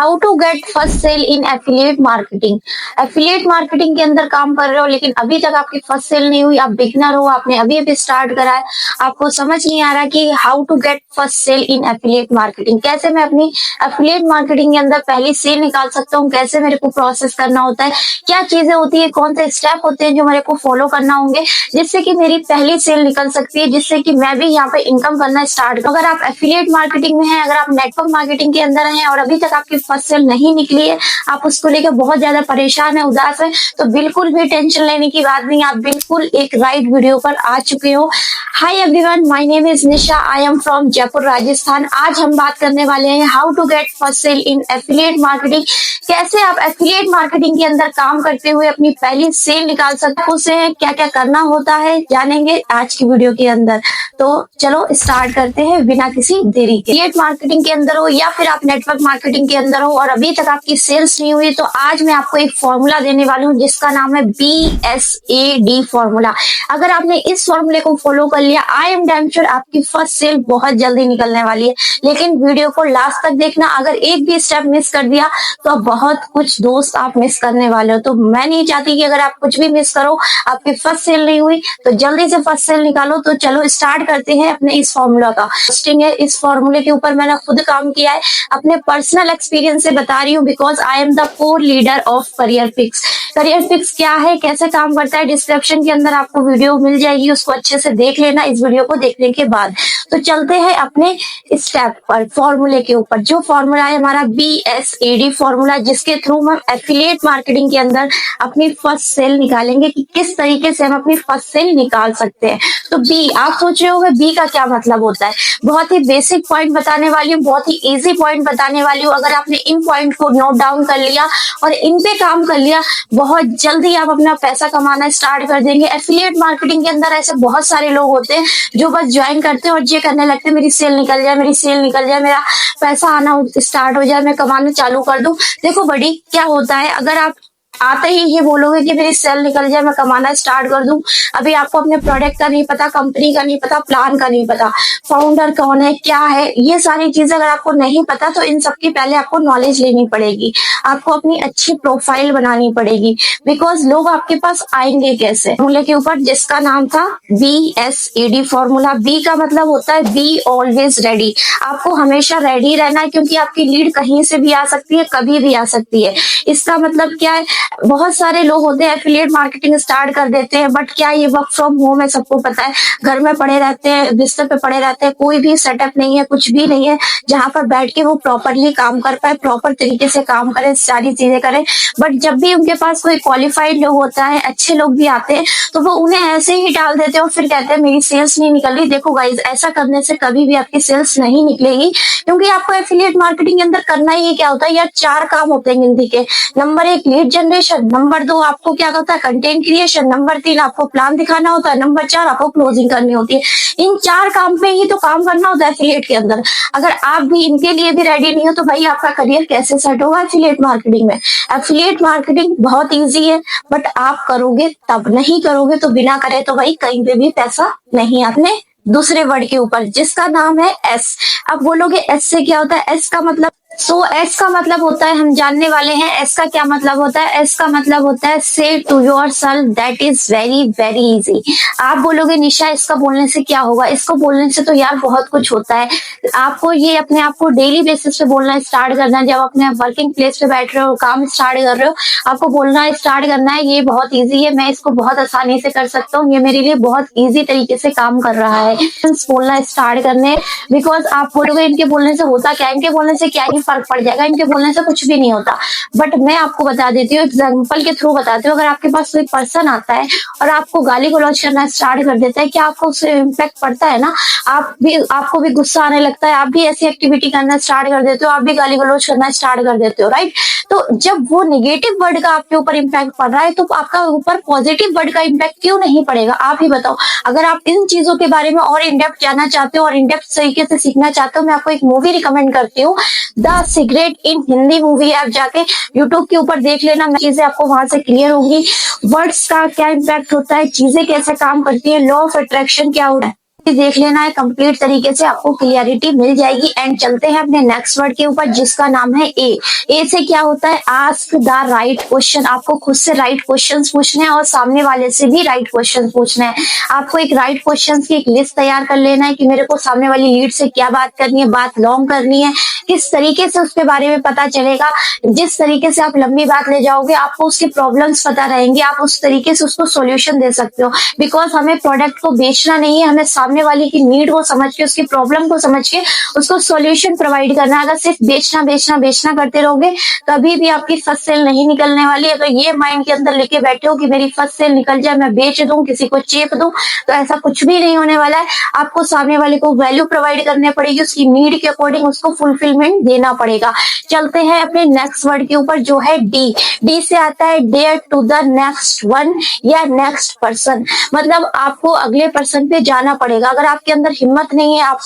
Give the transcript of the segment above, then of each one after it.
How to get first sale in affiliate marketing. Affiliate marketing के अंदर काम कर रहे हो लेकिन अभी तक आपकी फर्स्ट सेल नहीं हुई, आप बिगनर हो, आपने अभी अभी स्टार्ट करा है, आपको समझ नहीं आ रहा कि how to get first sale in affiliate marketing, कैसे मैं अपनी एफिलिएट मार्केटिंग के अंदर पहली सेल निकाल सकता हूँ, कैसे मेरे को प्रोसेस करना होता है, क्या चीजें होती है, कौन से स्टेप होते हैं जो मेरे को फॉलो करना होंगे जिससे कि मेरी पहली सेल निकल सकती है, जिससे कि मैं भी यहाँ पे इनकम करना स्टार्ट करूँ। अगर आप एफिलिएट मार्केटिंग में हैं, अगर आप नेटवर्क मार्केटिंग के अंदर हैं और अभी तक आपकी फर्स्ट सेल नहीं निकली है, आप उसको लेकर बहुत ज्यादा परेशान है, उदास है, तो बिल्कुल भी टेंशन लेने की बात नहीं, आप बिल्कुल एक राइट वीडियो पर आ चुके हो। Hi everyone, my name is Nisha, I am from Jaipur Rajasthan. आज हम बात करने वाले हैं how to get first sale in affiliate marketing. कैसे आप एफिलिएट मार्केटिंग के अंदर काम करते हुए अपनी पहली सेल निकाल सकते हो, उसे क्या क्या करना होता है जानेंगे आज की वीडियो के अंदर। तो चलो स्टार्ट करते हैं बिना किसी देरी के। एफिलिएट मार्केटिंग के अंदर हो या फिर आप नेटवर्क मार्केटिंग के अंदर हो और अभी तक आपकी सेल्स नहीं हुई, तो आज मैं आपको एक फॉर्मूला देने वाली हूँ जिसका नाम है BSAD फॉर्मूला। अगर आपने इस फॉर्मूले को फॉलो कर लिया, आई एम डैम श्योर आपकी फर्स्ट सेल बहुत जल्दी निकलने वाली है। लेकिन वीडियो को लास्ट तक देखना, अगर एक भी स्टेप मिस कर दिया तो बहुत कुछ दोस्त आप मिस करने वाले हो। तो मैं नहीं चाहती कि अगर आप कुछ भी मिस करो, आपकी फर्स्ट सेल नहीं हुई, तो जल्दी से फर्स्ट सेल निकालो। तो चलो स्टार्ट करते हैं अपने इस फॉर्मूला का। है इस फॉर्मूले के ऊपर मैंने खुद काम किया है, अपने पर्सनल एक्सपीरियंस से बता रही हूँ, because I am the core leader of career fix. Career fix क्या है, कैसे काम करता है, डिस्क्रिप्शन के अंदर आपको वीडियो मिल जाएगी, उसको अच्छे से देख लेना इस वीडियो को देखने के बाद। तो चलते हैं अपने स्टेप पर, फॉर्मूले के ऊपर। जो फॉर्मूला है हमारा BSAD फॉर्मूला, जिसके थ्रू हम एफिलिएट मार्केटिंग के अंदर अपनी फर्स्ट सेल निकालेंगे कि किस तरीके से हम अपनी फर्स्ट सेल निकाल सकते हैं। तो बी, आप सोच रहे होंगे बी का क्या मतलब होता है। बहुत ही बेसिक पॉइंट बताने वाली हूँ, बहुत ही इजी पॉइंट बताने वाली हूँ। अगर आपने इन पॉइंट को नोट डाउन कर लिया और इन पे काम कर लिया, बहुत जल्दी आप अपना पैसा कमाना स्टार्ट कर देंगे। एफिलिएट मार्केटिंग के अंदर ऐसे बहुत सारे लोग होते हैं जो बस ज्वाइन करते हैं और ये करने लगते हैं, मेरी सेल निकल जाए, मेरी सेल निकल जाए, मेरा पैसा आना स्टार्ट हो जाए, मैं कमाना चालू कर दूं। देखो बड़ी, क्या होता है, अगर आप आते ही ये बोलोगे कि मेरी सेल निकल जाए, मैं कमाना स्टार्ट कर दूं, अभी आपको अपने प्रोडक्ट का नहीं पता, कंपनी का नहीं पता, प्लान का नहीं पता, फाउंडर कौन है, क्या है, ये सारी चीजें अगर आपको नहीं पता, तो इन सबकी पहले आपको नॉलेज लेनी पड़ेगी, आपको अपनी अच्छी प्रोफाइल बनानी पड़ेगी। बिकॉज लोग आपके पास आएंगे कैसे, फॉर्मूले के ऊपर जिसका नाम था BSAD फॉर्मूला। बी का मतलब होता है बी ऑलवेज रेडी। आपको हमेशा रेडी रहना है, क्योंकि आपकी लीड कहीं से भी आ सकती है, कभी भी आ सकती है। इसका मतलब क्या है, बहुत सारे लोग होते हैं एफिलिएट मार्केटिंग स्टार्ट कर देते हैं, बट क्या ये वर्क फ्रॉम होम है, सबको पता है, घर में पड़े रहते हैं, बिस्तर पे पड़े रहते हैं, कोई भी सेटअप नहीं है, कुछ भी नहीं है जहां पर बैठ के वो प्रॉपरली काम कर पाए, प्रॉपर तरीके से काम करें, सारी चीजें करें। बट जब भी उनके पास कोई क्वालिफाइड लोग होता है, अच्छे लोग भी आते हैं, तो वो उन्हें ऐसे ही डाल देते हैं और फिर कहते हैं मेरी सेल्स नहीं निकल रही। देखो गाइज, ऐसा करने से कभी भी आपकी सेल्स नहीं निकलेगी, क्योंकि आपको एफिलिएट मार्केटिंग के अंदर करना ही क्या होता है यार, 4 काम होते हैं गिनती के। नंबर 1 लीड जनरेशन, नंबर 2 आपको क्या होता है कंटेंट क्रिएशन, नंबर 3 आपको प्लान दिखाना होता है, नंबर 4 आपको क्लोजिंग करनी होती है। इन 4 काम पे ही तो काम करना होता है एफिलिएट के अंदर। अगर आप भी इनके लिए भी रेडी नहीं हो, तो भाई आपका करियर कैसे सेट होगा एफिलिएट मार्केटिंग में। एफिलिएट मार्केटिंग बहुत ईजी है, बट आप करोगे तब, नहीं करोगे तो बिना करे तो भाई कहीं पे भी पैसा नहीं। आपने दूसरे वर्ड के ऊपर जिसका नाम है S। अब बोलोगे S से क्या होता है, S का मतलब, S का मतलब होता है, हम जानने वाले हैं S का क्या मतलब होता है। S का मतलब होता है say to yourself that is very very easy. आप बोलोगे निशा इसका बोलने से क्या होगा, इसको बोलने से तो यार बहुत कुछ होता है। आपको ये अपने आप को डेली बेसिस पे बोलना स्टार्ट करना है। जब अपने वर्किंग प्लेस पे बैठ रहे हो, काम स्टार्ट कर रहे हो, आपको बोलना स्टार्ट करना है ये बहुत ईजी है, मैं इसको बहुत आसानी से कर सकता हूँ, ये मेरे लिए बहुत ईजी तरीके से काम कर रहा है, बोलना स्टार्ट करने। बिकॉज आप बोलोगे इनके बोलने से होता क्या, इनके बोलने से क्या ही फर्क पड़ जाएगा, इनके बोलने से कुछ भी नहीं होता। बट मैं आपको बता देती हूँ, एग्जाम्पल के थ्रू बताती हूँ। अगर आपके पास कोई पर्सन आता है और आपको गाली गलौज करना स्टार्ट कर देता है, क्या आपको उससे इम्पैक्ट पड़ता है ना, आपको भी गुस्सा आने लगता है, आप भी ऐसी एक्टिविटी करना स्टार्ट कर देते हो, आप भी गाली गलौज करना स्टार्ट कर देते हो, राइट। तो जब वो नेगेटिव वर्ड का आपके ऊपर इम्पैक्ट पड़ रहा है, तो आपका ऊपर पॉजिटिव वर्ड का इम्पैक्ट क्यों नहीं पड़ेगा, आप ही बताओ। अगर आप इन चीजों के बारे में और इन डेप्थ जानना चाहते हो और इन डेप्थ तरीके से सीखना चाहते हो, मैं आपको एक मूवी रिकमेंड करती हूँ, the secret in Hindi movie. आप जाके यूट्यूब के ऊपर देख लेना, चीजें आपको वहां से क्लियर होंगी। वर्ड्स का क्या इम्पैक्ट होता है, चीजें कैसे काम करती है, लॉ ऑफ अट्रैक्शन क्या होता है, देख लेना है कंप्लीट तरीके से, आपको क्लियरिटी मिल जाएगी। एंड चलते हैं अपने नेक्स्ट वर्ड के ऊपर जिसका नाम है ए। ए से क्या होता है, आस्क द राइट क्वेश्चन। आपको खुद से राइट क्वेश्चंस पूछने हैं और सामने वाले से भी राइट क्वेश्चन पूछना है। आपको एक राइट क्वेश्चन की एक लिस्ट तैयार कर लेना है कि मेरे को सामने वाली लीड से क्या बात करनी है, बात लॉन्ग करनी है, किस तरीके से उसके बारे में पता चलेगा। जिस तरीके से आप लंबी बात ले जाओगे आपको उसकी प्रॉब्लम्स पता रहेंगी, आप उस तरीके से उसको सॉल्यूशन दे सकते हो। बिकॉज हमें प्रोडक्ट को बेचना नहीं है, हमें सामने वाले की नीड को समझ के, उसकी प्रॉब्लम को समझ के उसको सॉल्यूशन प्रोवाइड करना है। अगर सिर्फ बेचना बेचना बेचना करते रहोगे कभी भी आपकी फर्स्ट सेल नहीं निकलने वाली। अगर ये माइंड के अंदर लेके बैठे हो कि मेरी फर्स्ट सेल निकल जाए, मैं बेच दूं, किसी को चेप दूं, तो ऐसा कुछ भी नहीं होने वाला है। आपको सामने वाले को वैल्यू प्रोवाइड करनी पड़ेगी, उसकी नीड के अकॉर्डिंग उसको फुलफिलमेंट देना पड़ेगा। चलते हैं अपने नेक्स्ट वर्ड के ऊपर जो है डी। डी से आता है dare to the next one या नेक्स्ट पर्सन। मतलब आपको अगले पर्सन पे जाना पड़ेगा। अगर आपके अंदर हिम्मत नहीं है, आप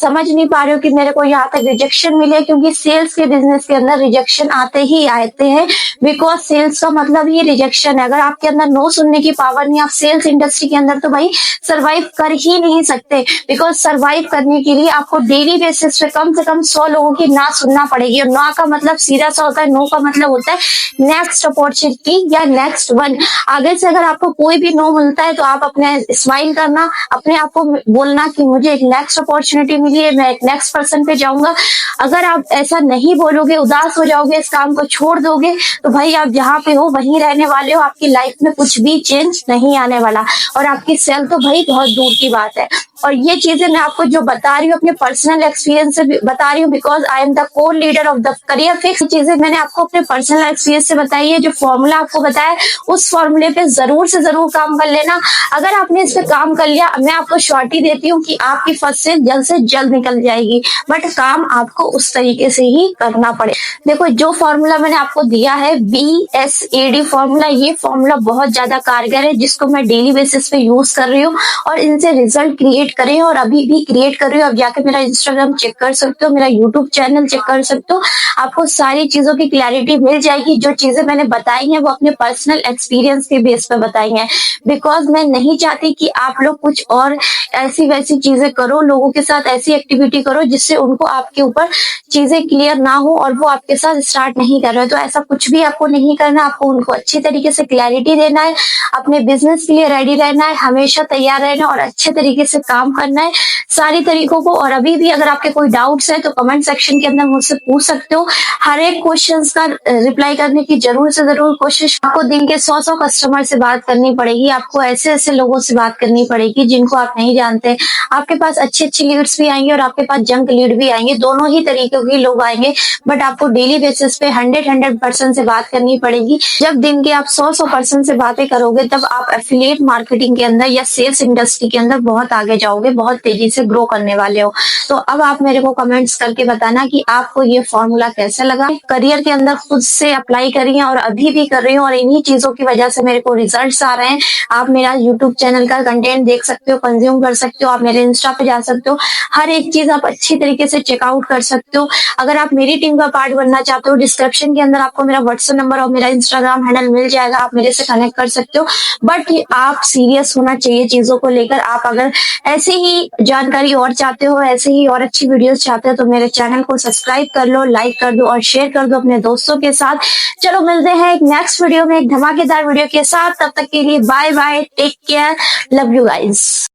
समझ नहीं पा रहे हो कि मेरे को यहाँ तक रिजेक्शन मिले, क्योंकि सेल्स के बिजनेस के अंदर रिजेक्शन आते ही आते हैं। बिकॉज सेल्स का मतलब ही रिजेक्शन है। अगर आपके अंदर नो सुनने की पावर नहीं, आप सेल्स इंडस्ट्री के अंदर तो भाई सरवाइव कर ही नहीं सकते। बिकॉज सरवाइव करने के लिए आपको डेली बेसिस पे कम से कम 100 लोगों की ना सुनना पड़ेगी। और ना का मतलब सीधा सा होता है, नो का मतलब होता है नेक्स्ट अपॉर्चुनिटी या नेक्स्ट वन। आगे से अगर आपको कोई भी नो मिलता है तो आप अपने स्माइल करना, अपने आप को बोलना कि मुझे एक नेक्स्ट अपॉर्चुनिटी मिली है, मैं एक नेक्स्ट पर्सन पे जाऊंगा। अगर आप ऐसा नहीं बोलोगे, उदास हो जाओगे, इस काम को छोड़ दोगे, तो भाई आप जहाँ पे हो वहीं रहने वाले हो। आपकी लाइफ में कुछ भी चेंज नहीं आने वाला और आपकी सेल तो भाई बहुत दूर की बात है। और ये चीजें मैं आपको जो बता रही हूँ अपने पर्सनल एक्सपीरियंस से बता रही हूँ, because I am the core leader of the career fix. चीजें मैंने आपको अपने पर्सनल एक्सपीरियंस से बताई है। जो फॉर्मूला आपको बताया उस फॉर्मूले पे जरूर से जरूर काम कर लेना। अगर आपने इस पे काम कर लिया, मैं आपको श्योरिटी देती हूँ कि आपकी फर्स्ट सेल जल्द से जल्द निकल जाएगी। बट काम आपको उस तरीके से ही करना पड़े। देखो जो फॉर्मूला मैंने आपको दिया है BSAD फॉर्मूला, ये फॉर्मूला बहुत ज्यादा कारगर है, जिसको मैं डेली बेसिस पे यूज कर रही हूँ और इनसे रिजल्ट क्रिएट करे और अभी भी क्रिएट कर रही हूँ। आप जाके मेरा इंस्टाग्राम चेक कर सकते हो, मेरा यूट्यूब चैनल चेक कर सकते हो, आपको सारी चीजों की क्लैरिटी मिल जाएगी। जो चीजें मैंने बताई हैं वो अपने पर्सनल एक्सपीरियंस के बेस पे बताई हैं। बिकॉज मैं नहीं चाहती कि आप लोग कुछ और ऐसी वैसी चीजें करो, लोगों के साथ ऐसी एक्टिविटी करो जिससे उनको आपके ऊपर चीजें क्लियर ना हो और वो आपके साथ स्टार्ट नहीं कर रहे। तो ऐसा कुछ भी आपको नहीं करना, आपको उनको अच्छी तरीके से क्लैरिटी देना है, अपने बिजनेस के लिए रेडी रहना है, हमेशा तैयार रहना और अच्छे तरीके से काम करना है सारी तरीकों को। और अभी भी अगर आपके कोई डाउट्स है तो कमेंट सेक्शन के अंदर मुझसे पूछ सकते हो। हर एक क्वेश्चन का रिप्लाई करने की जरूर से जरूर कोशिश। आपको दिन के 100 कस्टमर से बात करनी पड़ेगी, आपको ऐसे ऐसे लोगों से बात करनी पड़ेगी जिनको आप नहीं जानते। आपके पास अच्छी अच्छी लीड्स भी आएंगे और आपके पास जंक लीड भी आएंगे, दोनों ही तरीके के लोग आएंगे। बट आपको डेली बेसिस पे 100% से बात करनी पड़ेगी। जब दिन के आप 100% से बातें करोगे तब आप एफिलिएट मार्केटिंग के अंदर या सेल्स इंडस्ट्री के अंदर बहुत आगे जाओगे, बहुत तेजी से ग्रो करने वाले हो। तो अब आप मेरे को कमेंट्स करके बताना कि आपको ये फॉर्मूला कैसा लगा। करियर के अंदर खुद से अप्लाई करिए और अभी भी कर रही हूँ और इन्हीं चीजों की वजह से मेरे को रिजल्ट्स आ रहे हैं। आप मेरा यूट्यूब चैनल का कंटेंट देख सकते हो, कंज्यूम कर सकते हो, आप मेरे इंस्टा पे जा सकते हो, हर एक चीज आप अच्छी तरीके से चेकआउट कर सकते हो। अगर आप मेरी टीम का पार्ट बनना चाहते हो, डिस्क्रिप्शन के अंदर आपको मेरा व्हाट्सएप नंबर और मेरा इंस्टाग्राम हैंडल मिल जाएगा, आप मेरे से कनेक्ट कर सकते हो। बट आप सीरियस होना चाहिए चीजों को लेकर। आप अगर ऐसे ही जानकारी और चाहते हो, ऐसे ही और अच्छी वीडियोस चाहते हो तो मेरे चैनल को सब्सक्राइब कर लो, लाइक कर दो और शेयर कर दो अपने दोस्तों के साथ। चलो मिलते हैं एक नेक्स्ट वीडियो में एक धमाकेदार वीडियो के साथ। तब तक के लिए bye bye, take care, love you guys.